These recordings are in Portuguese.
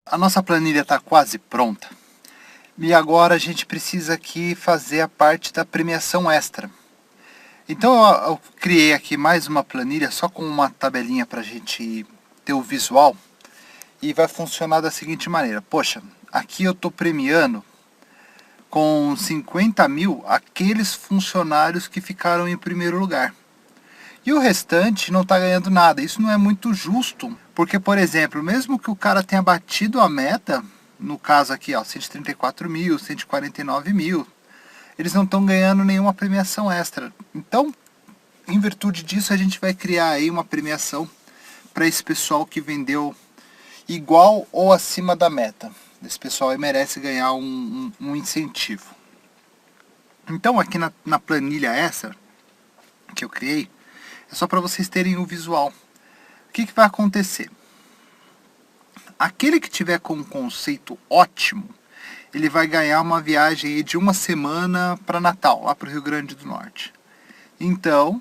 A nossa planilha está quase pronta e agora a gente precisa aqui fazer a parte da premiação extra. Então eu criei aqui mais uma planilha só com uma tabelinha para a gente ter o visual e vai funcionar da seguinte maneira. Poxa, aqui eu estou premiando com 50 mil aqueles funcionários que ficaram em primeiro lugar. E o restante não está ganhando nada. Isso não é muito justo, porque, por exemplo, mesmo que o cara tenha batido a meta, no caso aqui, ó, 134 mil, 149 mil, eles não estão ganhando nenhuma premiação extra. Então, em virtude disso, a gente vai criar aí uma premiação para esse pessoal que vendeu igual ou acima da meta. Esse pessoal aí merece ganhar um incentivo. Então, aqui na planilha essa que eu criei, é só para vocês terem o visual. O que vai acontecer? Aquele que tiver com um conceito ótimo, ele vai ganhar uma viagem de uma semana para Natal, lá para o Rio Grande do Norte. Então,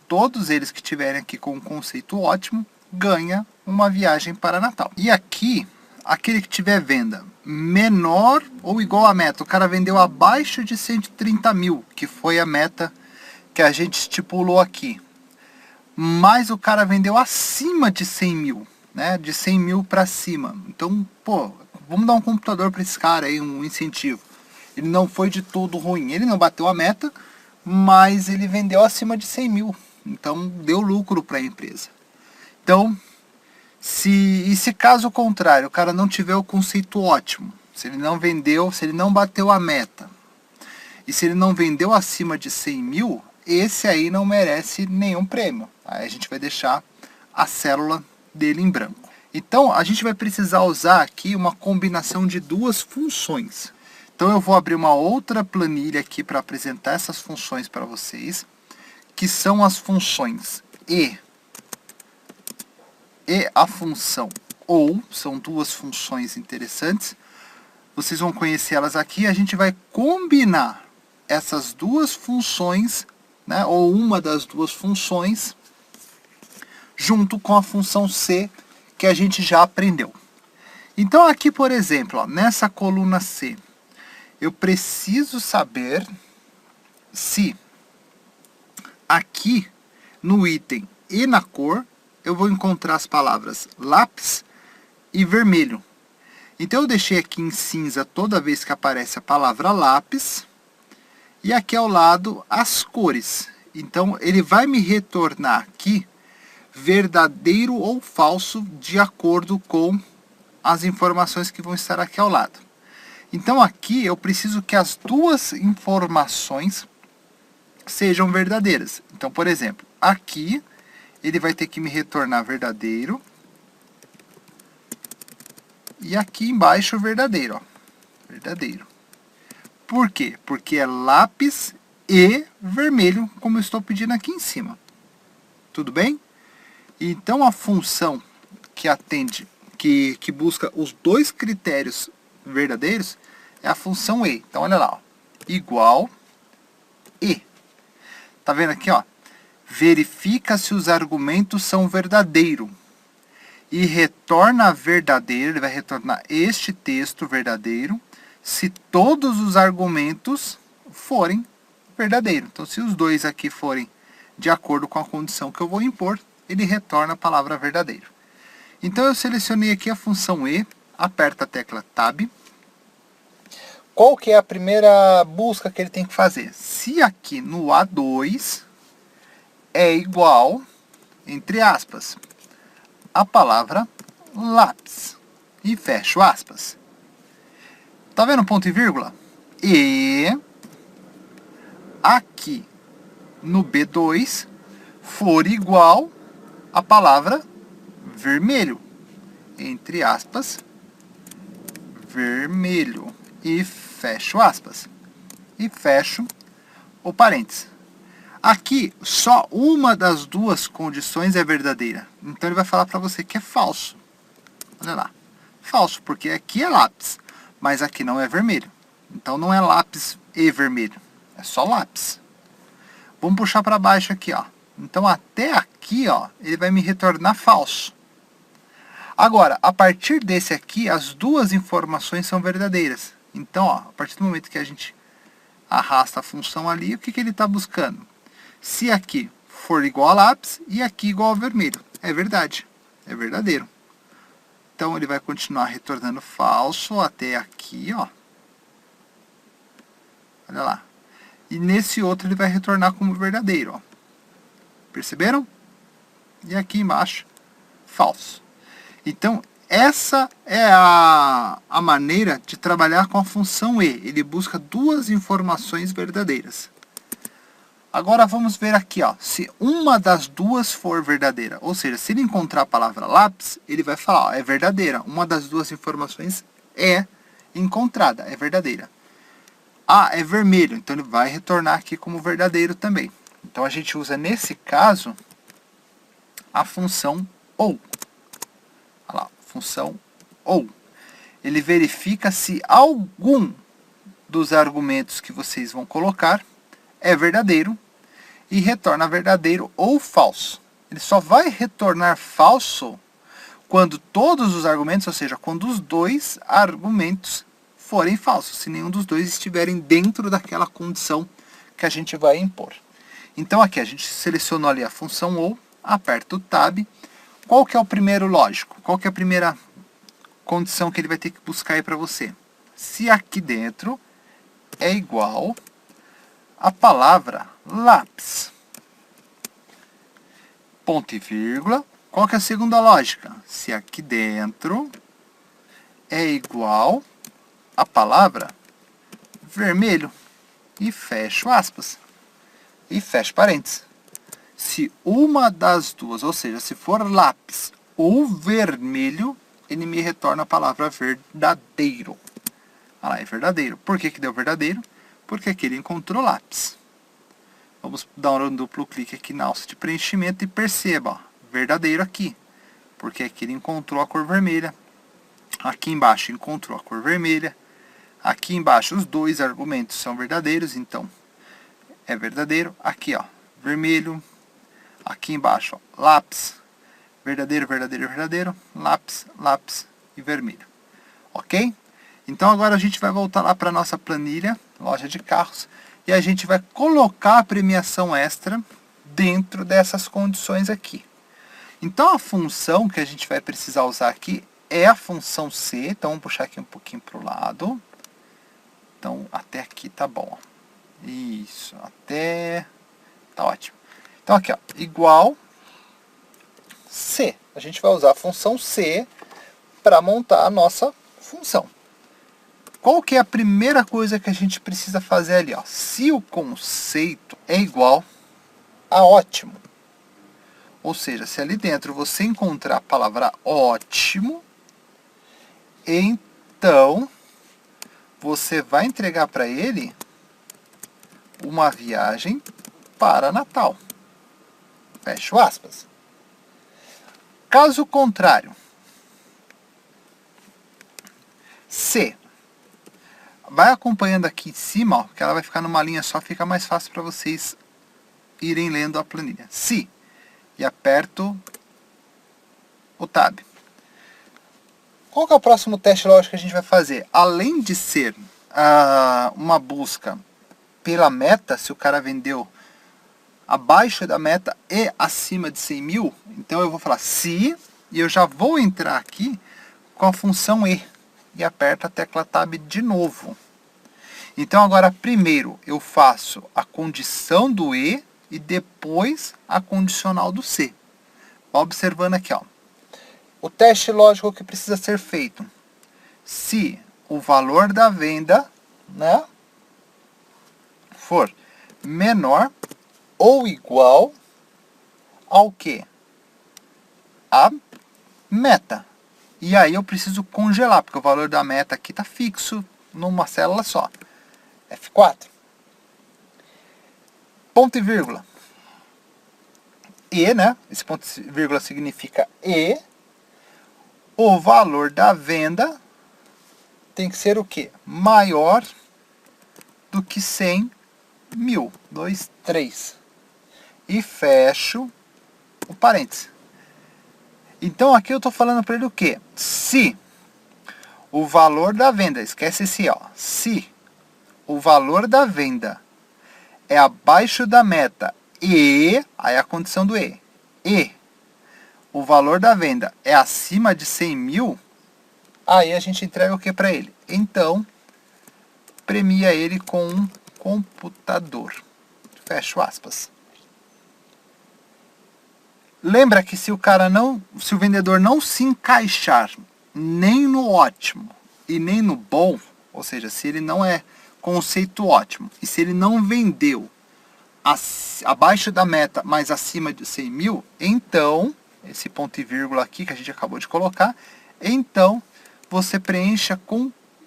todos eles que tiverem aqui com um conceito ótimo, ganha uma viagem para Natal. E aqui, aquele que tiver venda menor ou igual à meta, o cara vendeu abaixo de 130 mil, que foi a meta que a gente estipulou aqui. Mas o cara vendeu acima de 100 mil, né? De 100 mil para cima. Então, pô, vamos dar um computador para esse cara aí, um incentivo. Ele não foi de todo ruim. Ele não bateu a meta, mas ele vendeu acima de 100 mil. Então, deu lucro para a empresa. Então, se caso contrário, o cara não tiver o conceito ótimo, se ele não vendeu, se ele não bateu a meta, e se ele não vendeu acima de 100 mil, esse aí não merece nenhum prêmio. Aí a gente vai deixar a célula dele em branco. Então a gente vai precisar usar aqui uma combinação de duas funções. Então eu vou abrir uma outra planilha aqui para apresentar essas funções para vocês, que são as funções e a função ou. São duas funções interessantes. Vocês vão conhecer elas aqui. A gente vai combinar essas duas funções, né, ou uma das duas funções, junto com a função C que a gente já aprendeu. Então aqui, por exemplo, ó, nessa coluna C, eu preciso saber se aqui no item e na cor eu vou encontrar as palavras lápis e vermelho. Então eu deixei aqui em cinza toda vez que aparece a palavra lápis, e aqui ao lado as cores. Então ele vai me retornar aqui verdadeiro ou falso de acordo com as informações que vão estar aqui ao lado. Então aqui eu preciso que as duas informações sejam verdadeiras. Então, por exemplo, aqui ele vai ter que me retornar verdadeiro, e aqui embaixo verdadeiro, ó, verdadeiro. Por quê? Porque é lápis e vermelho, como eu estou pedindo aqui em cima. Tudo bem? Então a função que atende, que busca os dois critérios verdadeiros, é a função e. Então olha lá, ó, igual e. Tá vendo aqui, ó? Verifica se os argumentos são verdadeiros. E retorna verdadeiro, ele vai retornar este texto verdadeiro, se todos os argumentos forem verdadeiros. Então, se os dois aqui forem de acordo com a condição que eu vou impor, ele retorna a palavra verdadeiro. Então, eu selecionei aqui a função e, aperto a tecla Tab. Qual que é a primeira busca que ele tem que fazer? Se aqui no A2 é igual, entre aspas, a palavra lápis, e fecho aspas. Tá vendo ponto e vírgula? E aqui no B2 for igual a palavra vermelho, entre aspas, vermelho, e fecho aspas, e fecho o parênteses. Aqui, só uma das duas condições é verdadeira. Então ele vai falar para você que é falso. Olha lá, falso, porque aqui é lápis, mas aqui não é vermelho. Então não é lápis e vermelho, é só lápis. Vamos puxar para baixo aqui, ó. Então até aqui, ó, ele vai me retornar falso. Agora, a partir desse aqui, as duas informações são verdadeiras. Então, ó, a partir do momento que a gente arrasta a função ali, o que, que ele está buscando? Se aqui for igual a lápis e aqui igual a vermelho. É verdade, é verdadeiro. Então, ele vai continuar retornando falso até aqui, ó. Olha lá. E nesse outro ele vai retornar como verdadeiro, ó. Perceberam? E aqui embaixo, falso. Então, essa é a maneira de trabalhar com a função e. Ele busca duas informações verdadeiras. Agora vamos ver aqui, ó, se uma das duas for verdadeira. Ou seja, se ele encontrar a palavra lápis, ele vai falar, ó, é verdadeira. Uma das duas informações é encontrada, é verdadeira. Ah, é vermelho, então ele vai retornar aqui como verdadeiro também. Então a gente usa nesse caso a função OU. Olha lá, função OU. Ele verifica se algum dos argumentos que vocês vão colocar é verdadeiro e retorna verdadeiro ou falso. Ele só vai retornar falso quando todos os argumentos, ou seja, quando os dois argumentos forem falsos, se nenhum dos dois estiverem dentro daquela condição que a gente vai impor. Então aqui a gente selecionou ali a função OU, aperta o Tab. Qual que é o primeiro lógico? Qual que é a primeira condição que ele vai ter que buscar aí para você? Se aqui dentro é igual a palavra lápis. Ponto e vírgula. Qual que é a segunda lógica? Se aqui dentro é igual a palavra vermelho. E fecho aspas. E fecho parênteses. Se uma das duas, ou seja, se for lápis ou vermelho, ele me retorna a palavra verdadeiro. Ah lá, é verdadeiro. Por que que deu verdadeiro? Porque aqui ele encontrou lápis. Vamos dar um duplo clique aqui na alça de preenchimento e perceba, ó, verdadeiro aqui. Porque aqui ele encontrou a cor vermelha. Aqui embaixo encontrou a cor vermelha. Aqui embaixo os dois argumentos são verdadeiros, então é verdadeiro. Aqui, ó, vermelho. Aqui embaixo, ó, lápis. Verdadeiro, verdadeiro, verdadeiro. Lápis, lápis e vermelho. Ok? Então agora a gente vai voltar lá para a nossa planilha, loja de carros, e a gente vai colocar a premiação extra dentro dessas condições aqui. Então a função que a gente vai precisar usar aqui é a função C. Então vamos puxar aqui um pouquinho para o lado. Então até aqui tá bom. Isso, até... tá ótimo. Então aqui, ó, igual C. A gente vai usar a função C para montar a nossa função. Qual que é a primeira coisa que a gente precisa fazer ali? Ó? Se o conceito é igual a ótimo, ou seja, se ali dentro você encontrar a palavra ótimo, então você vai entregar para ele uma viagem para Natal. Fecho aspas. Caso contrário, C. Vai acompanhando aqui em cima, ó, que ela vai ficar numa linha só, fica mais fácil para vocês irem lendo a planilha. Se, e aperto o Tab. Qual que é o próximo teste lógico que a gente vai fazer? Além de ser uma busca pela meta, se o cara vendeu abaixo da meta e acima de 100 mil, então eu vou falar se, e eu já vou entrar aqui com a função E. E aperto a tecla Tab de novo. Então agora primeiro eu faço a condição do E e depois a condicional do C. Vai observando aqui, ó. O teste lógico que precisa ser feito. Se o valor da venda, né, for menor ou igual ao que? A meta. E aí eu preciso congelar, porque o valor da meta aqui está fixo numa célula só. F4. Ponto e vírgula. E, né? Esse ponto e vírgula significa E. O valor da venda tem que ser o quê? Maior do que 100 mil. 2, 3. E fecho o parênteses. Então aqui eu estou falando para ele o quê? Se o valor da venda, esquece esse ó, se o valor da venda é abaixo da meta e, aí a condição do e o valor da venda é acima de 100 mil, aí a gente entrega o que para ele? Então, premia ele com um computador. Fecho aspas. Lembra que se o vendedor não se encaixar nem no ótimo e nem no bom, ou seja, se ele não é conceito ótimo e se ele não vendeu abaixo da meta, mas acima de 100 mil, então, esse ponto e vírgula aqui que a gente acabou de colocar, então você preencha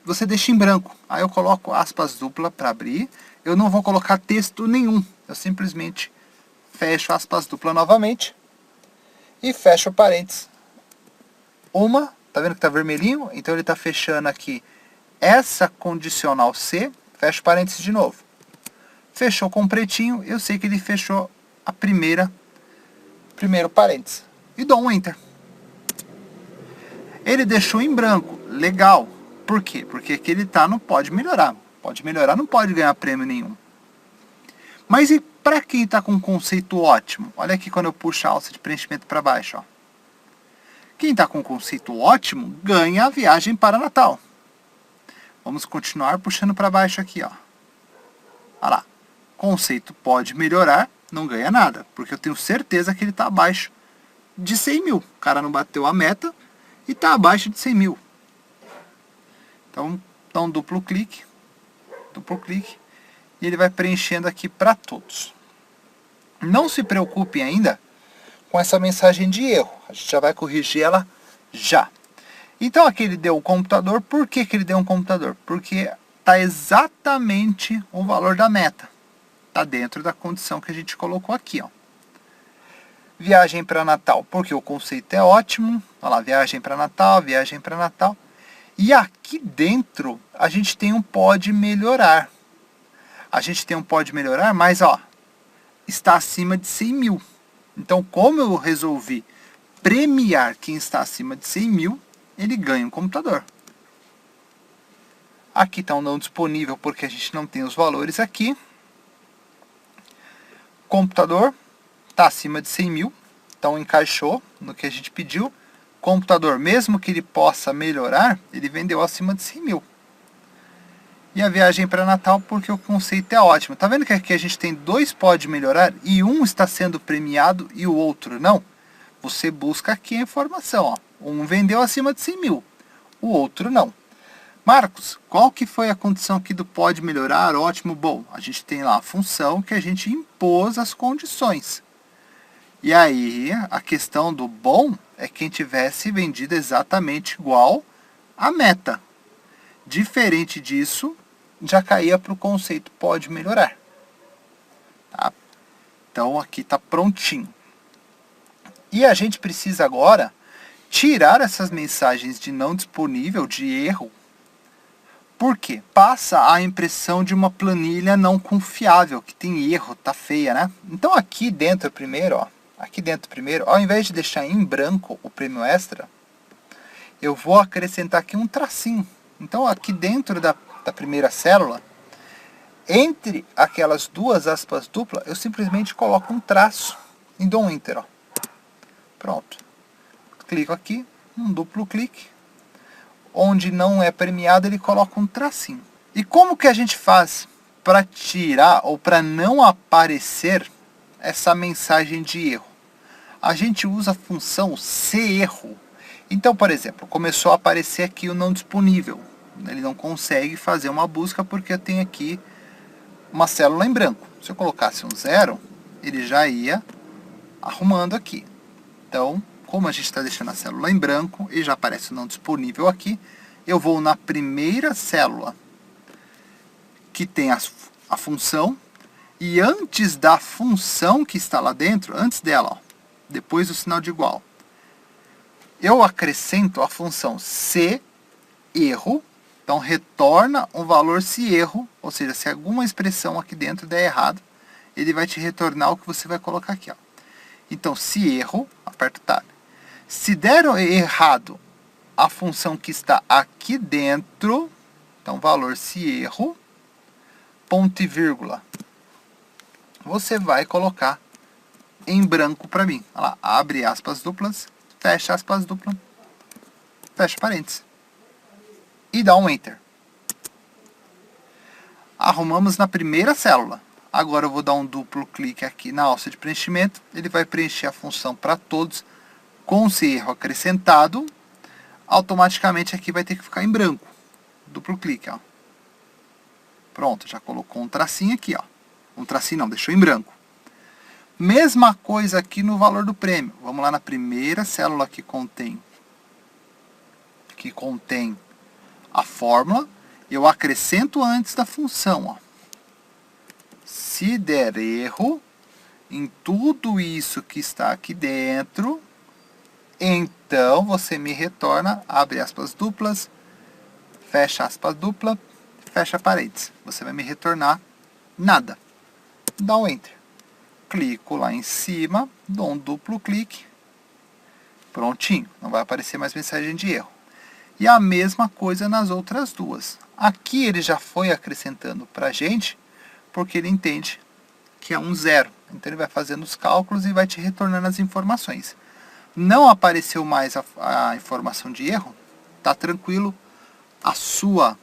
você deixa em branco. Aí eu coloco aspas dupla para abrir, eu não vou colocar texto nenhum, eu simplesmente fecho aspas dupla novamente e fecho parênteses. Tá vendo que tá vermelhinho? Então ele tá fechando aqui essa condicional C, fecho parênteses de novo. Fechou com pretinho, eu sei que ele fechou a primeiro parênteses. E dou um Enter. Ele deixou em branco, legal. Por quê? Porque aqui ele tá no pode melhorar. Pode melhorar, não pode ganhar prêmio nenhum. Mas e para quem está com um conceito ótimo? Olha aqui quando eu puxo a alça de preenchimento para baixo. Ó. Quem está com um conceito ótimo ganha a viagem para Natal. Vamos continuar puxando para baixo aqui. Ó. Olha lá. Conceito pode melhorar, não ganha nada. Porque eu tenho certeza que ele está abaixo de 100 mil. O cara não bateu a meta e está abaixo de 100 mil. Então, dá um duplo clique. E ele vai preenchendo aqui para todos. Não se preocupe ainda com essa mensagem de erro. A gente já vai corrigir ela já. Então aqui ele deu um computador. Por que ele deu um computador? Porque está exatamente o valor da meta. Está dentro da condição que a gente colocou aqui. Ó. Viagem para Natal, porque o conceito é ótimo. Olha lá, viagem para Natal, viagem para Natal. E aqui dentro a gente tem um pode melhorar. A gente tem um pode melhorar, mas ó, está acima de 100 mil. Então, como eu resolvi premiar quem está acima de 100 mil, ele ganha um computador. Aqui está um não disponível porque a gente não tem os valores aqui. Computador está acima de 100 mil, então encaixou no que a gente pediu. Computador, mesmo que ele possa melhorar, ele vendeu acima de 100 mil. E a viagem para Natal porque o conceito é ótimo. Tá vendo que aqui a gente tem dois pode melhorar e um está sendo premiado e o outro não? Você busca aqui a informação. Ó. Um vendeu acima de 100 mil, o outro não. Marcos, qual que foi a condição aqui do pode melhorar, ótimo, bom? A gente tem lá a função que a gente impôs as condições. E aí a questão do bom é quem tivesse vendido exatamente igual à meta. Diferente disso, já caía para o conceito pode melhorar. Tá? Então aqui está prontinho. E a gente precisa agora tirar essas mensagens de não disponível, de erro. Por quê? Passa a impressão de uma planilha não confiável, que tem erro, tá feia, né? Então aqui dentro primeiro, ó, ao invés de deixar em branco o prêmio extra, eu vou acrescentar aqui um tracinho. Então aqui dentro da primeira célula, entre aquelas duas aspas duplas, eu simplesmente coloco um traço e dou um Enter. Ó. Pronto. Clico aqui, um duplo clique. Onde não é premiado, ele coloca um tracinho. E como que a gente faz para tirar ou para não aparecer essa mensagem de erro? A gente usa a função CErro. Então, por exemplo, começou a aparecer aqui o não disponível. Ele não consegue fazer uma busca porque eu tenho aqui uma célula em branco. Se eu colocasse um 0, ele já ia arrumando aqui. Então, como a gente está deixando a célula em branco e já aparece o não disponível aqui, eu vou na primeira célula que tem a função e antes da função que está lá dentro, antes dela, ó, depois do sinal de igual, eu acrescento a função CErro. Então, retorna um valor se erro, ou seja, se alguma expressão aqui dentro der errado, ele vai te retornar o que você vai colocar aqui. Ó. Então, se erro, aperta o Tab. Se der errado a função que está aqui dentro, então valor se erro, ponto e vírgula, você vai colocar em branco para mim. Olha lá, abre aspas duplas, fecha aspas duplas, fecha parênteses. E dá um Enter. Arrumamos na primeira célula. Agora eu vou dar um duplo clique aqui na alça de preenchimento. Ele vai preencher a função para todos com esse erro acrescentado. Automaticamente aqui vai ter que ficar em branco. Duplo clique, ó. Pronto, já colocou um tracinho aqui, ó. Um tracinho não, deixou em branco. Mesma coisa aqui no valor do prêmio. Vamos lá na primeira célula que contém a fórmula. Eu acrescento antes da função, ó. Se der erro em tudo isso que está aqui dentro, então você me retorna, abre aspas duplas, fecha aspas dupla, fecha parênteses. Você vai me retornar nada. Dá um Enter. Clico lá em cima, dou um duplo clique, prontinho. Não vai aparecer mais mensagem de erro. E a mesma coisa nas outras duas. Aqui ele já foi acrescentando para a gente, porque ele entende que é um zero. Então ele vai fazendo os cálculos e vai te retornando as informações. Não apareceu mais a informação de erro, tá tranquilo. A sua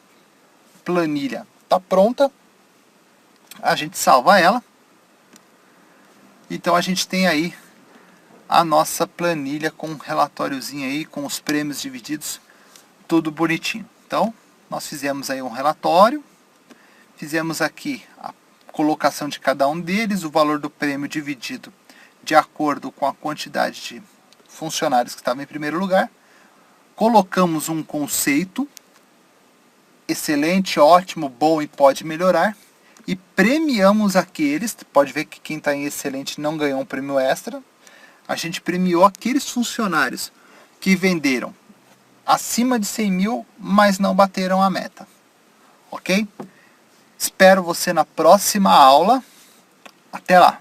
planilha tá pronta. A gente salva ela. Então a gente tem aí a nossa planilha com um relatóriozinho aí, com os prêmios divididos, tudo bonitinho. Então, nós fizemos aí um relatório, fizemos aqui a colocação de cada um deles, o valor do prêmio dividido de acordo com a quantidade de funcionários que estavam em primeiro lugar. Colocamos um conceito, excelente, ótimo, bom e pode melhorar. E premiamos aqueles, pode ver que quem está em excelente não ganhou um prêmio extra. A gente premiou aqueles funcionários que venderam acima de 100 mil, mas não bateram a meta. Ok? Espero você na próxima aula. Até lá!